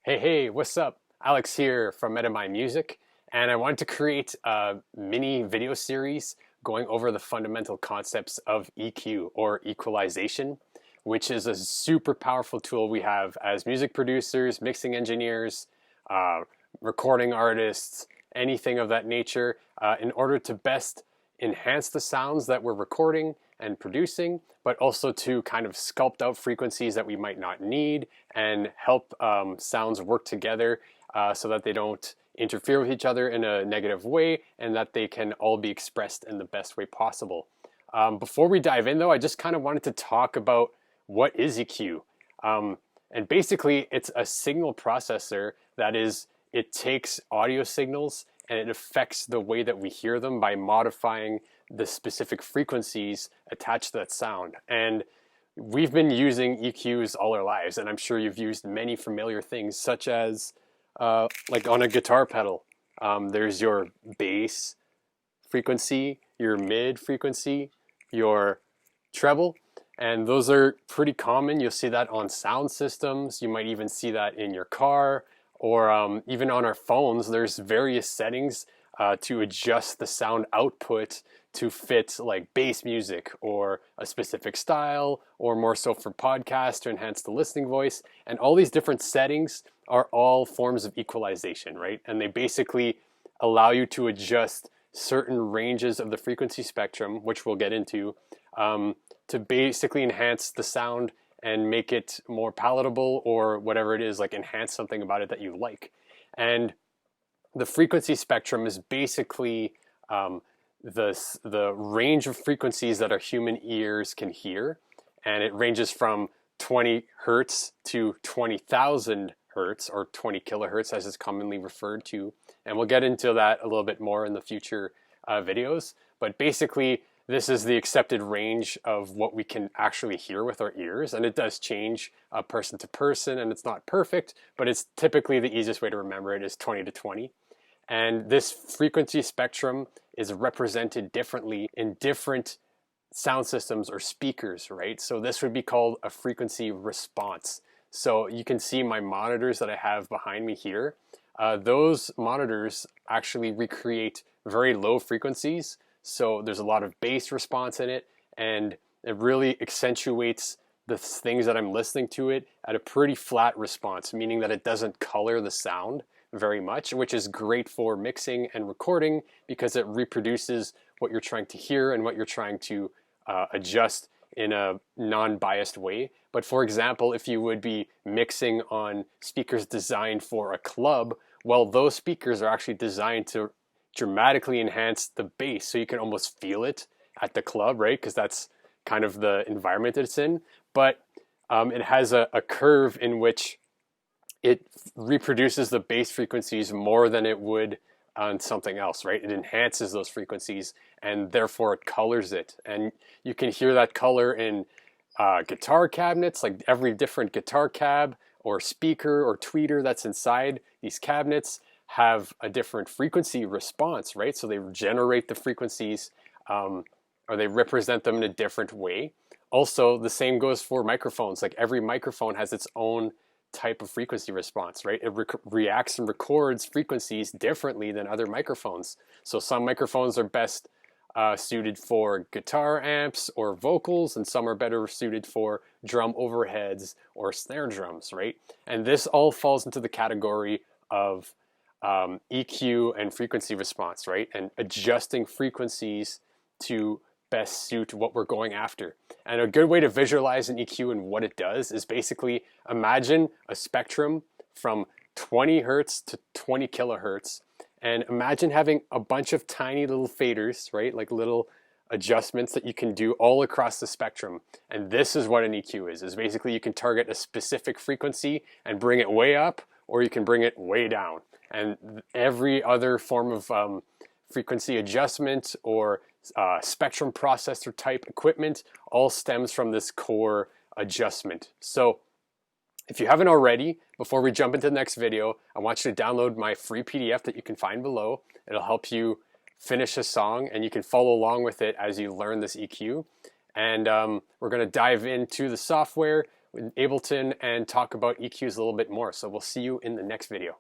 Hey, what's up? Alex here from My Music, and I wanted to create a mini video series going over the fundamental concepts of EQ or equalization, which is a super powerful tool we have as music producers, mixing engineers, uh, recording artists, anything of that nature, in order to best enhance the sounds that we're recording and producing, but also to kind of sculpt out frequencies that we might not need and help sounds work together so that they don't interfere with each other in a negative way and that they can all be expressed in the best way possible. Before we dive in though, I just kind of wanted to talk about what is EQ. And basically it's a signal processor that is, it takes audio signals and it affects the way that we hear them by modifying the specific frequencies attached to that sound. And we've been using EQs all our lives, and I'm sure you've used many familiar things, such as like on a guitar pedal. There's your bass frequency, your mid frequency, your treble, and those are pretty common. You'll see that on sound systems. You might even see that in your car, or even on our phones. There's various settings to adjust the sound output to fit like bass music or a specific style, or more so for podcasts to enhance the listening voice. And all these different settings are all forms of equalization, right? And they basically allow you to adjust certain ranges of the frequency spectrum, which we'll get into, to basically enhance the sound and make it more palatable, or whatever it is, like enhance something about it that you like. And the frequency spectrum is basically the range of frequencies that our human ears can hear, and it ranges from 20 hertz to 20,000 hertz, or 20 kilohertz as it's commonly referred to. And we'll get into that a little bit more in the future videos. But basically, this is the accepted range of what we can actually hear with our ears, and it does change person to person, and it's not perfect, but it's typically the easiest way to remember it is 20 to 20. And this frequency spectrum is represented differently in different sound systems or speakers, right? So this would be called a frequency response. So you can see my monitors that I have behind me here. Those monitors actually recreate very low frequencies. So there's a lot of bass response in it, and it really accentuates the things that I'm listening to it at a pretty flat response, meaning that it doesn't color the sound very much, which is great for mixing and recording because it reproduces what you're trying to hear and what you're trying to adjust in a non-biased way. But for example, if you would be mixing on speakers designed for a club, well, those speakers are actually designed to dramatically enhance the bass, so you can almost feel it at the club, right? Because that's kind of the environment that it's in. But it has a curve in which it reproduces the bass frequencies more than it would on something else, right? It enhances those frequencies, and therefore it colors it. And you can hear that color in guitar cabinets, like every different guitar cab or speaker or tweeter that's inside these cabinets have a different frequency response, right? So they generate the frequencies or they represent them in a different way. Also, the same goes for microphones. Like every microphone has its own type of frequency response, right? It reacts and records frequencies differently than other microphones. So some microphones are best suited for guitar amps or vocals, and some are better suited for drum overheads or snare drums, right? And this all falls into the category of EQ and frequency response, right? And adjusting frequencies to best suit what we're going after. And a good way to visualize an EQ and what it does is basically imagine a spectrum from 20 hertz to 20 kilohertz, and imagine having a bunch of tiny little faders, right? Like little adjustments that you can do all across the spectrum. And this is what an EQ is basically you can target a specific frequency and bring it way up, or you can bring it way down. And every other form of frequency adjustment or spectrum processor type equipment all stems from this core adjustment. So if you haven't already, before we jump into the next video, I want you to download my free PDF that you can find below. It'll help you finish a song, and you can follow along with it as you learn this EQ. And we're going to dive into the software. Ableton and talk about EQs a little bit more. So we'll see you in the next video.